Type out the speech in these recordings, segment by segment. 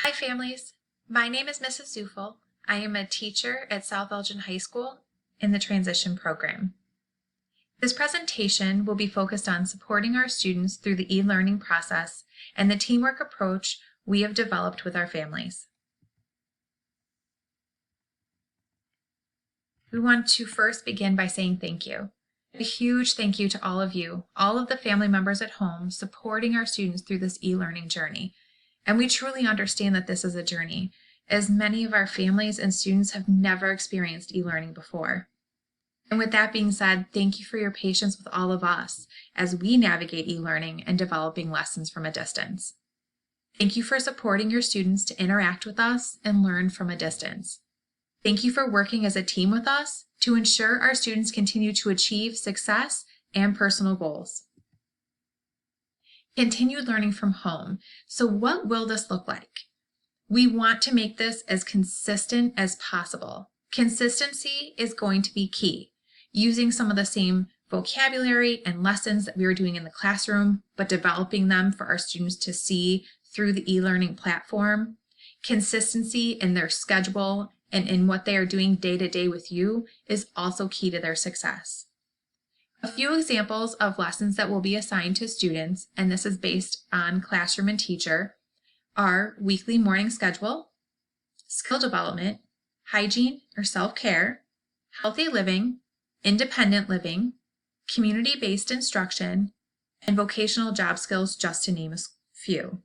Hi families, my name is Mrs. Zufel. I am a teacher at South Elgin High School in the transition program. This presentation will be focused on supporting our students through the e-learning process and the teamwork approach we have developed with our families. We want to first begin by saying thank you. A huge thank you to all of you, all of the family members at home supporting our students through this e-learning journey. And we truly understand that this is a journey, as many of our families and students have never experienced e-learning before. And with that being said, thank you for your patience with all of us as we navigate e-learning and developing lessons from a distance. Thank you for supporting your students to interact with us and learn from a distance. Thank you for working as a team with us to ensure our students continue to achieve success and personal goals. Continued learning from home. So what will this look like? We want to make this as consistent as possible. Consistency is going to be key. Using some of the same vocabulary and lessons that we were doing in the classroom, but developing them for our students to see through the e-learning platform. Consistency in their schedule and in what they are doing day to day with you is also key to their success. A few examples of lessons that will be assigned to students, and this is based on classroom and teacher, are weekly morning schedule, skill development, hygiene or self-care, healthy living, independent living, community-based instruction, and vocational job skills, just to name a few.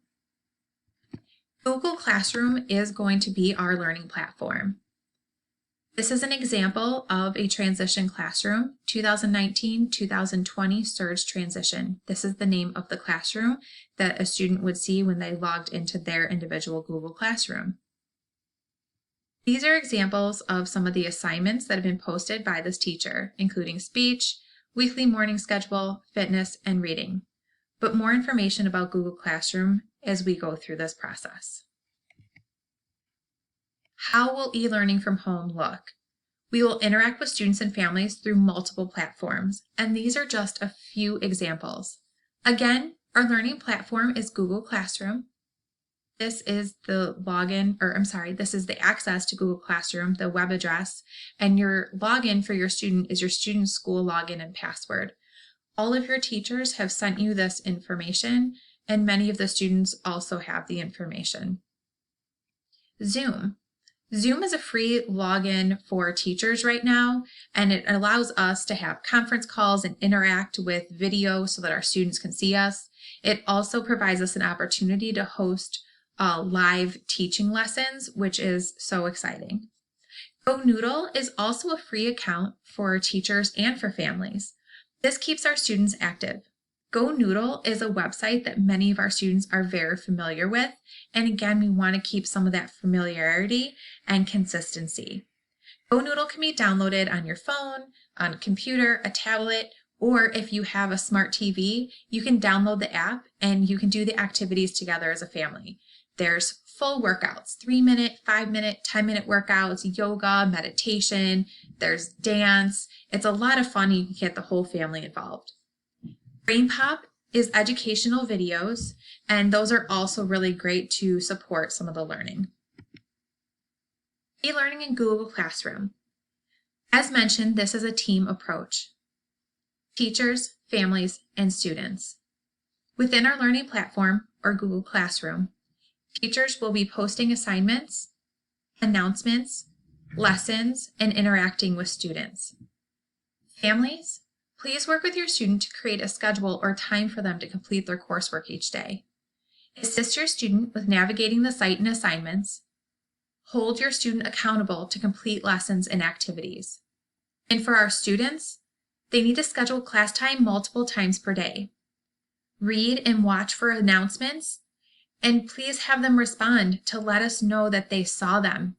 Google Classroom is going to be our learning platform. This is an example of a transition classroom, 2019-2020 Surge Transition. This is the name of the classroom that a student would see when they logged into their individual Google Classroom. These are examples of some of the assignments that have been posted by this teacher, including speech, weekly morning schedule, fitness, and reading. But more information about Google Classroom as we go through this process. How will e-learning from home look? We will interact with students and families through multiple platforms, and these are just a few examples. Again, our learning platform is Google Classroom. This is the this is the access to Google Classroom, the web address, and your login for your student is your student's school login and password. All of your teachers have sent you this information, and many of the students also have the information. Zoom. Zoom is a free login for teachers right now, and it allows us to have conference calls and interact with video so that our students can see us. It also provides us an opportunity to host live teaching lessons, which is so exciting. GoNoodle is also a free account for teachers and for families. This keeps our students active. GoNoodle is a website that many of our students are very familiar with, and again, we want to keep some of that familiarity and consistency. GoNoodle can be downloaded on your phone, on a computer, a tablet, or if you have a smart TV, you can download the app and you can do the activities together as a family. There's full workouts, 3-minute, 5-minute, 10-minute workouts, yoga, meditation, there's dance. It's a lot of fun. You can get the whole family involved. BrainPop is educational videos, and those are also really great to support some of the learning. E-learning in Google Classroom. As mentioned, this is a team approach. Teachers, families, and students. Within our learning platform, or Google Classroom, teachers will be posting assignments, announcements, lessons, and interacting with students. Families, please work with your student to create a schedule or time for them to complete their coursework each day. Assist your student with navigating the site and assignments. Hold your student accountable to complete lessons and activities. And for our students, they need to schedule class time multiple times per day. Read and watch for announcements, and please have them respond to let us know that they saw them.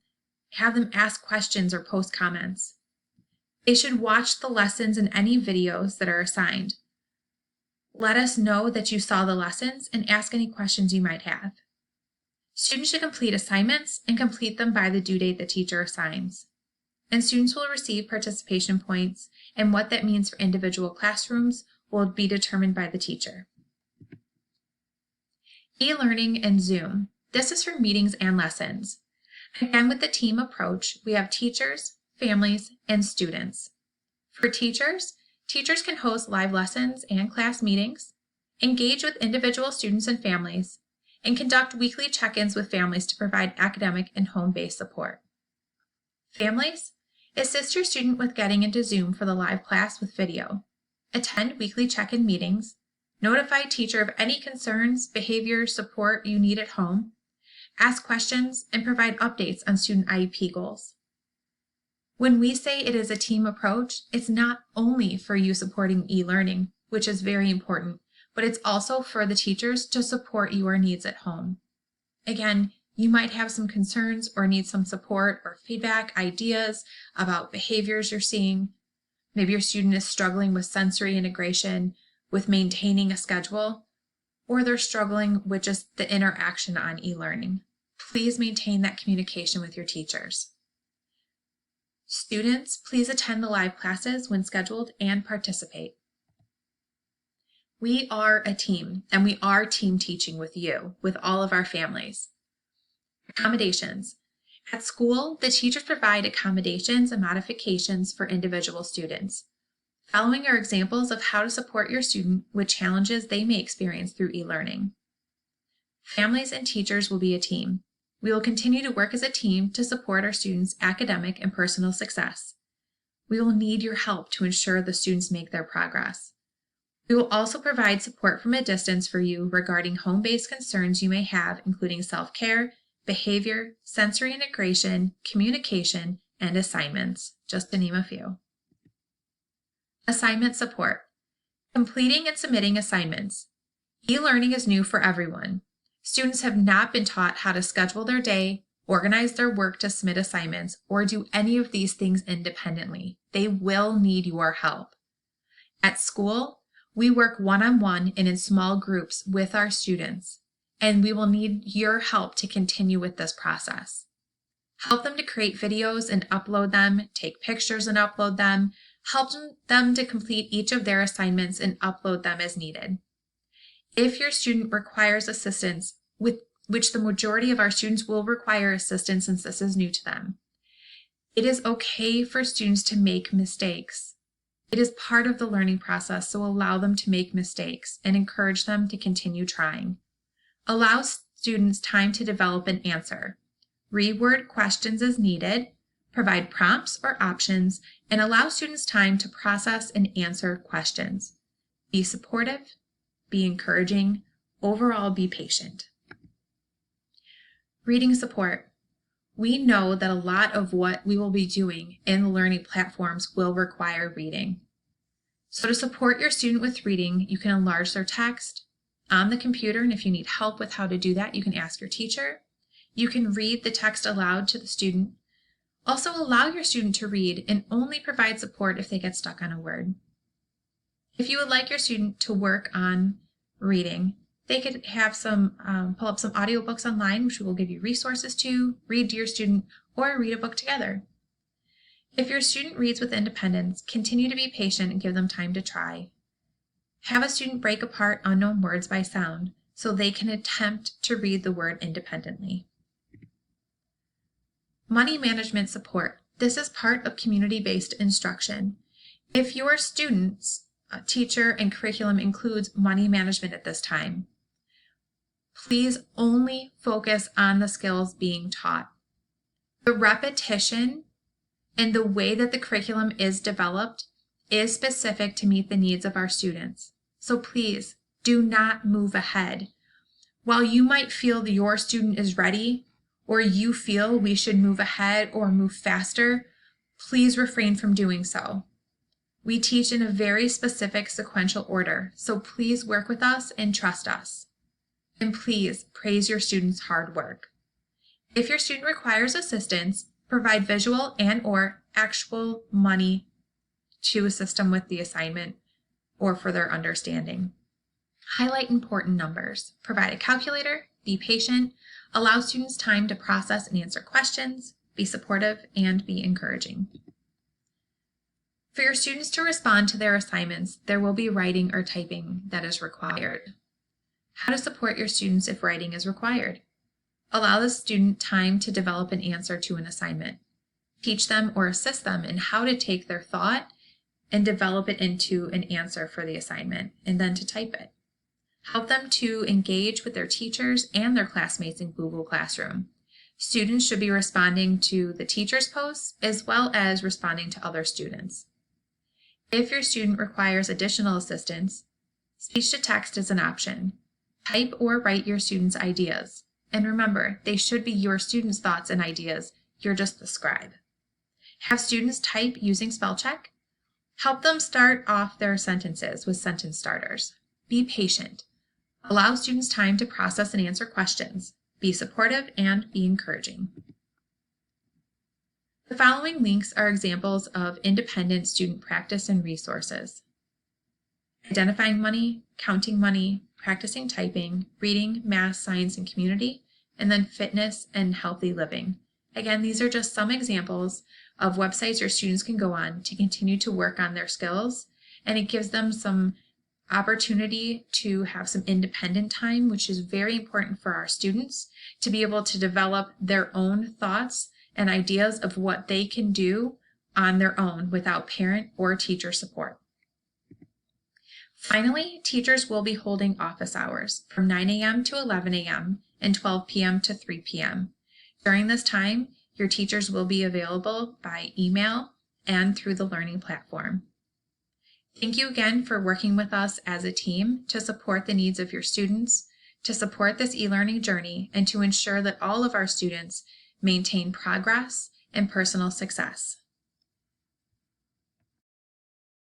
Have them ask questions or post comments. They should watch the lessons and any videos that are assigned. Let us know that you saw the lessons and ask any questions you might have. Students should complete assignments and complete them by the due date the teacher assigns. And students will receive participation points, and what that means for individual classrooms will be determined by the teacher. E-learning and Zoom. This is for meetings and lessons. Again, with the team approach, we have teachers, families, and students. For teachers, teachers can host live lessons and class meetings, engage with individual students and families, and conduct weekly check-ins with families to provide academic and home-based support. Families, assist your student with getting into Zoom for the live class with video, attend weekly check-in meetings, notify teacher of any concerns, behavior, support you need at home, ask questions, and provide updates on student IEP goals. When we say it is a team approach, it's not only for you supporting e-learning, which is very important, but it's also for the teachers to support your needs at home. Again, you might have some concerns or need some support or feedback, ideas about behaviors you're seeing. Maybe your student is struggling with sensory integration, with maintaining a schedule, or they're struggling with just the interaction on e-learning. Please maintain that communication with your teachers. Students, please attend the live classes when scheduled and participate. We are a team, and we are team teaching with you, with all of our families. Accommodations. At school, the teachers provide accommodations and modifications for individual students. Following are examples of how to support your student with challenges they may experience through e-learning. Families and teachers will be a team. We will continue to work as a team to support our students' academic and personal success. We will need your help to ensure the students make their progress. We will also provide support from a distance for you regarding home-based concerns you may have, including self-care, behavior, sensory integration, communication, and assignments, just to name a few. Assignment support. Completing and submitting assignments. E-learning is new for everyone. Students have not been taught how to schedule their day, organize their work to submit assignments, or do any of these things independently. They will need your help. At school, we work one-on-one and in small groups with our students, and we will need your help to continue with this process. Help them to create videos and upload them, take pictures and upload them, help them to complete each of their assignments and upload them as needed. If your student requires assistance, with which the majority of our students will require assistance since this is new to them, it is okay for students to make mistakes. It is part of the learning process, so allow them to make mistakes and encourage them to continue trying. Allow students time to develop an answer. Reword questions as needed, provide prompts or options, and allow students time to process and answer questions. Be supportive, be encouraging, overall be patient. Reading support. We know that a lot of what we will be doing in the learning platforms will require reading. So to support your student with reading, you can enlarge their text on the computer, and if you need help with how to do that, you can ask your teacher. You can read the text aloud to the student. Also allow your student to read and only provide support if they get stuck on a word. If you would like your student to work on reading, they could have pull up some audiobooks online, which we will give you resources to, read to your student, or read a book together. If your student reads with independence, continue to be patient and give them time to try. Have a student break apart unknown words by sound so they can attempt to read the word independently. Money management support. This is part of community-based instruction. If your student's teacher and curriculum includes money management at this time, please only focus on the skills being taught. The repetition and the way that the curriculum is developed is specific to meet the needs of our students. So please do not move ahead. While you might feel that your student is ready, or you feel we should move ahead or move faster, please refrain from doing so. We teach in a very specific sequential order, so please work with us and trust us. And please praise your students' hard work. If your student requires assistance, provide visual and/or actual money to assist them with the assignment or for their understanding. Highlight important numbers. Provide a calculator, be patient, allow students time to process and answer questions, be supportive, and be encouraging. For your students to respond to their assignments, there will be writing or typing that is required. How to support your students if writing is required. Allow the student time to develop an answer to an assignment. Teach them or assist them in how to take their thought and develop it into an answer for the assignment, and then to type it. Help them to engage with their teachers and their classmates in Google Classroom. Students should be responding to the teacher's posts as well as responding to other students. If your student requires additional assistance, speech to text is an option. Type or write your students' ideas. And remember, they should be your students' thoughts and ideas. You're just the scribe. Have students type using spell check. Help them start off their sentences with sentence starters. Be patient. Allow students time to process and answer questions. Be supportive and be encouraging. The following links are examples of independent student practice and resources. Identifying money, counting money, practicing typing, reading, math, science, and community, and then fitness and healthy living. Again, these are just some examples of websites your students can go on to continue to work on their skills, and it gives them some opportunity to have some independent time, which is very important for our students to be able to develop their own thoughts and ideas of what they can do on their own without parent or teacher support. Finally, teachers will be holding office hours from 9 a.m. to 11 a.m. and 12 p.m. to 3 p.m. During this time, your teachers will be available by email and through the learning platform. Thank you again for working with us as a team to support the needs of your students, to support this e-learning journey, and to ensure that all of our students maintain progress and personal success.